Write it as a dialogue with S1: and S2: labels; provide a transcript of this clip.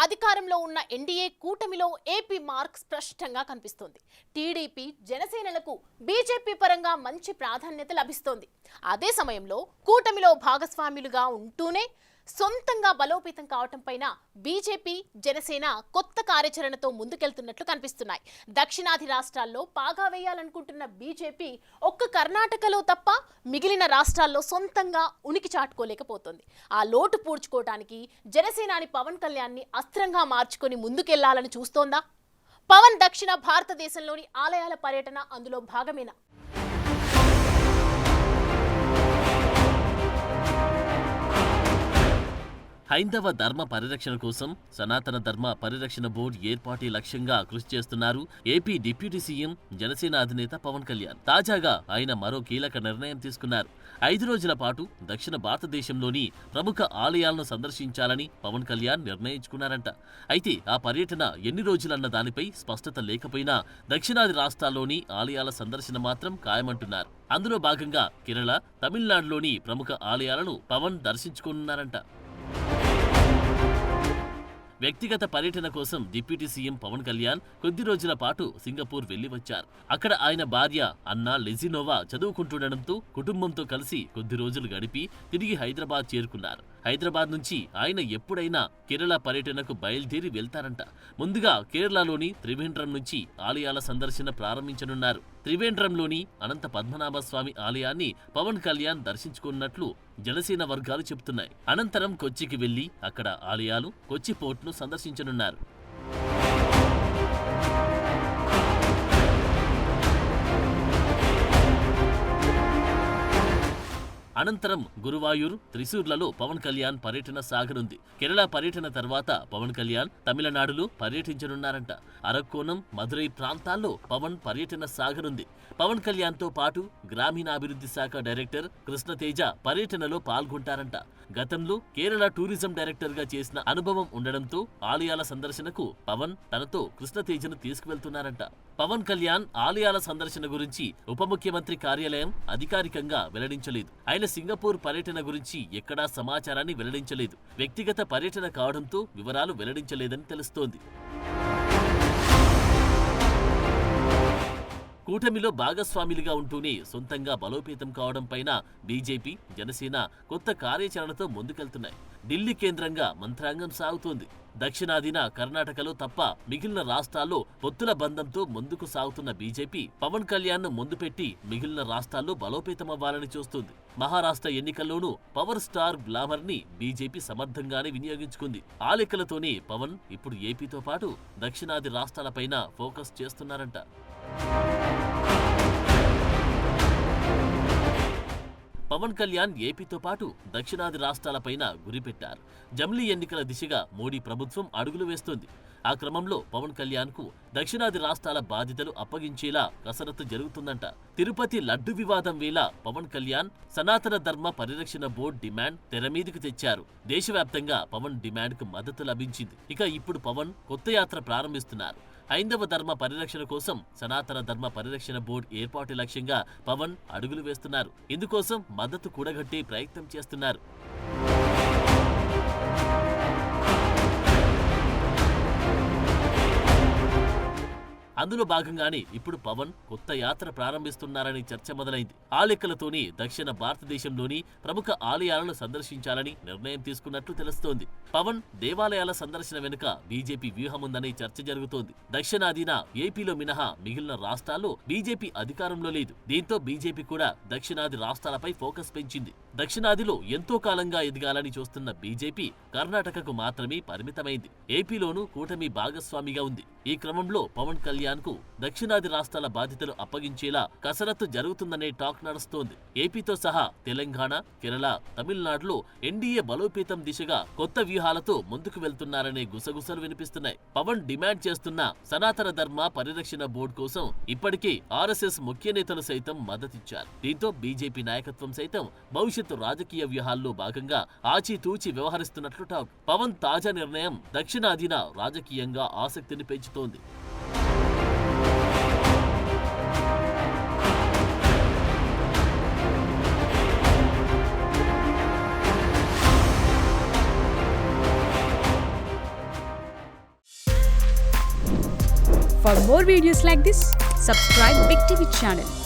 S1: అధికారంలో ఉన్న ఎన్డీఏ కూటమిలో ఏపీ మార్క్ స్పష్టంగా కనిపిస్తోంది. టీడీపీ, జనసేనలకు బీజేపీ పరంగా మంచి ప్రాధాన్యత లభిస్తోంది. అదే సమయంలో కూటమిలో భాగస్వాములుగా ఉంటూనే సొంతంగా బలోపేతం కావటం పైన బీజేపీ, జనసేన కొత్త కార్యాచరణతో ముందుకెళ్తున్నట్లు కనిపిస్తున్నాయి. దక్షిణాది రాష్ట్రాల్లో పాగా వేయాలనుకుంటున్న బీజేపీ ఒక్క కర్ణాటకలో తప్ప మిగిలిన రాష్ట్రాల్లో సొంతంగా ఉనికి చాటుకోలేకపోతుంది. ఆ లోటు పూడ్చుకోవడానికి జనసేనాని పవన్ కళ్యాణ్ని అస్త్రంగా మార్చుకొని ముందుకెళ్లాలని చూస్తోందా? పవన్ దక్షిణ భారతదేశంలోని ఆలయాల పర్యటన అందులో భాగమేనా?
S2: హైందవ ధర్మ పరిరక్షణ కోసం సనాతన ధర్మ పరిరక్షణ బోర్డు ఏర్పాటు లక్ష్యంగా కృషి చేస్తున్నారు ఏపీ డిప్యూటీ సీఎం, జనసేన అధినేత పవన్ కళ్యాణ్. తాజాగా ఆయన మరో కీలక నిర్ణయం తీసుకున్నారు. 5 రోజుల పాటు దక్షిణ భారతదేశంలోని ప్రముఖ ఆలయాలను సందర్శించాలని పవన్ కళ్యాణ్ నిర్ణయించుకున్నారంట. అయితే ఆ పర్యటన ఎన్ని రోజులన్న దానిపై స్పష్టత లేకపోయినా దక్షిణాది రాష్ట్రాల్లోని ఆలయాల సందర్శన మాత్రం ఖాయమంటున్నారు. అందులో భాగంగా కేరళ, తమిళనాడులోని ప్రముఖ ఆలయాలను పవన్ దర్శించుకోనున్నారంట. వ్యక్తిగత పర్యటన కోసం డిప్యూటీ సీఎం పవన్ కళ్యాణ్ కొద్ది రోజుల పాటు సింగపూర్ వెళ్లి వచ్చారు. అక్కడ ఆయన భార్య అన్నా లెజినోవా చదువుకుంటుండటంతో కుటుంబంతో కలిసి కొద్ది రోజులు గడిపి తిరిగి హైదరాబాద్ చేరుకున్నారు. హైదరాబాద్ నుంచి ఆయన ఎప్పుడైనా కేరళ పర్యటనకు బయలుదేరి వెళ్తారంట. ముందుగా కేరళలోని త్రివేంద్రం నుంచి ఆలయాల సందర్శన ప్రారంభించనున్నారు. త్రివేంద్రంలోని అనంత పద్మనాభ స్వామి ఆలయాన్ని పవన్ కళ్యాణ్ దర్శించుకున్నట్లు జనసేన వర్గాలు చెబుతున్నాయి. అనంతరం కొచ్చికి వెళ్లి అక్కడ ఆలయాలు, కొచ్చి పోర్టును సందర్శించనున్నారు. అనంతరం గురువాయూర్, త్రిశూర్లలో పవన్ కళ్యాణ్ పర్యటన సాగనుంది. కేరళ పర్యటన తర్వాత పవన్ కళ్యాణ్ తమిళనాడులో పర్యటించనున్నారంట. అరక్కోణం, మదురై ప్రాంతాల్లో పవన్ పర్యటన సాగనుంది. పవన్ కళ్యాణ్తో పాటు గ్రామీణాభివృద్ధి శాఖ డైరెక్టర్ కృష్ణతేజ పర్యటనలో పాల్గొంటారంట. గతంలో కేరళ టూరిజం డైరెక్టర్గా చేసిన అనుభవం ఉండడంతో ఆలయాల సందర్శనకు పవన్ తనతో కృష్ణతేజను తీసుకువెళ్తున్నారంట. పవన్ కళ్యాణ్ ఆలయాల సందర్శన గురించి ఉప ముఖ్యమంత్రి కార్యాలయం అధికారికంగా వెల్లడించలేదు. ఆయన సింగపూర్ పర్యటన గురించి ఎక్కడా సమాచారాన్ని వెల్లడించలేదు. వ్యక్తిగత పర్యటన కావడంతో వివరాలు వెల్లడించలేదని తెలుస్తోంది. కూటమిలో భాగస్వాములుగా ఉంటూనే సొంతంగా బలోపేతం కావడం పైన బీజేపీ, జనసేన కొత్త కార్యాచరణతో ముందుకెళ్తున్నాయి. ఢిల్లీ కేంద్రంగా మంత్రాంగం సాగుతోంది. దక్షిణాదిన కర్ణాటకలో తప్ప మిగిలిన రాష్ట్రాల్లో పొత్తుల బంధంతో ముందుకు సాగుతున్న బీజేపీ పవన్ కళ్యాణ్ను ముందు పెట్టి మిగిలిన రాష్ట్రాల్లో బలోపేతమవ్వాలని చూస్తుంది. మహారాష్ట్ర ఎన్నికల్లోనూ పవర్ స్టార్ గ్లామర్ ని బీజేపీ సమర్థంగానే వినియోగించుకుంది. ఆ లెక్కలతోనే పవన్ ఇప్పుడు ఏపీతో పాటు దక్షిణాది రాష్ట్రాలపైన ఫోకస్ చేస్తున్నారంట. పవన్ కళ్యాణ్ ఏపీతో పాటు దక్షిణాది రాష్ట్రాలపైన గురిపెట్టారు. జమిలీ ఎన్నికల దిశగా మోడీ ప్రభుత్వం అడుగులు వేస్తోంది. ఆ క్రమంలో పవన్ కళ్యాణ్ కు దక్షిణాది రాష్ట్రాల బాధ్యతలు అప్పగించేలా కసరత్తు జరుగుతుందంట. తిరుపతి లడ్డు వివాదం వేళ పవన్ కళ్యాణ్ సనాతన ధర్మ పరిరక్షణ బోర్డు డిమాండ్ తెరమీదికి తెచ్చారు. దేశవ్యాప్తంగా పవన్ డిమాండ్ కు మద్దతు లభించింది. ఇక ఇప్పుడు పవన్ కొత్త యాత్ర ప్రారంభిస్తున్నారు. హైందవ ధర్మ పరిరక్షణ కోసం సనాతన ధర్మ పరిరక్షణ బోర్డు ఏర్పాటు లక్ష్యంగా పవన్ అడుగులు వేస్తున్నారు. ఇందుకోసం మద్దతు కూడగట్టే ప్రయత్నం చేస్తున్నారు. అందులో భాగంగానే ఇప్పుడు పవన్ కొత్త యాత్ర ప్రారంభిస్తున్నారని చర్చ మొదలైంది. ఆ లెక్కలతోనే దక్షిణ భారతదేశంలోని ప్రముఖ ఆలయాలను సందర్శించాలని నిర్ణయం తీసుకున్నట్లు తెలుస్తోంది. పవన్ దేవాలయాల సందర్శన వెనుక బీజేపీ వ్యూహముందనే చర్చ జరుగుతోంది. దక్షిణాదిన ఏపీలో మినహా మిగిలిన రాష్ట్రాల్లో బీజేపీ అధికారంలో లేదు. దీంతో బీజేపీ కూడా దక్షిణాది రాష్ట్రాలపై ఫోకస్ పెంచింది. దక్షిణాదిలో ఎంతో కాలంగా ఎదగాలని చూస్తున్న బీజేపీ కర్ణాటకకు మాత్రమే పరిమితమైంది. ఏపీలోనూ కూటమి భాగస్వామిగా ఉంది. ఈ క్రమంలో పవన్ కళ్యాణ్ కు దక్షిణాది రాష్ట్రాల బాధ్యతలు అప్పగించేలా కసరత్తు జరుగుతుందనే టాక్ నడుస్తోంది. ఏపీతో సహా తెలంగాణ, కేరళ, తమిళనాడులో ఎన్డీఏ బలోపేతం దిశగా కొత్త వ్యూహాలతో ముందుకు వెళ్తున్నారనే గుసగుసలు వినిపిస్తున్నాయి. పవన్ డిమాండ్ చేస్తున్న సనాతన ధర్మ పరిరక్షణ బోర్డు కోసం ఇప్పటికే ఆర్ఎస్ఎస్ ముఖ్య నేతలు సైతం మద్దతిచ్చారు. దీంతో బీజేపీ నాయకత్వం సైతం భవిష్యత్తు రాజకీయ వ్యూహాల్లో భాగంగా ఆచితూచి వ్యవహరిస్తున్నట్లు టాక్. పవన్ తాజా నిర్ణయం దక్షిణాదిన రాజకీయంగా ఆసక్తిని పెంచుతోంది.
S3: For more videos like this, subscribe Big TV channel.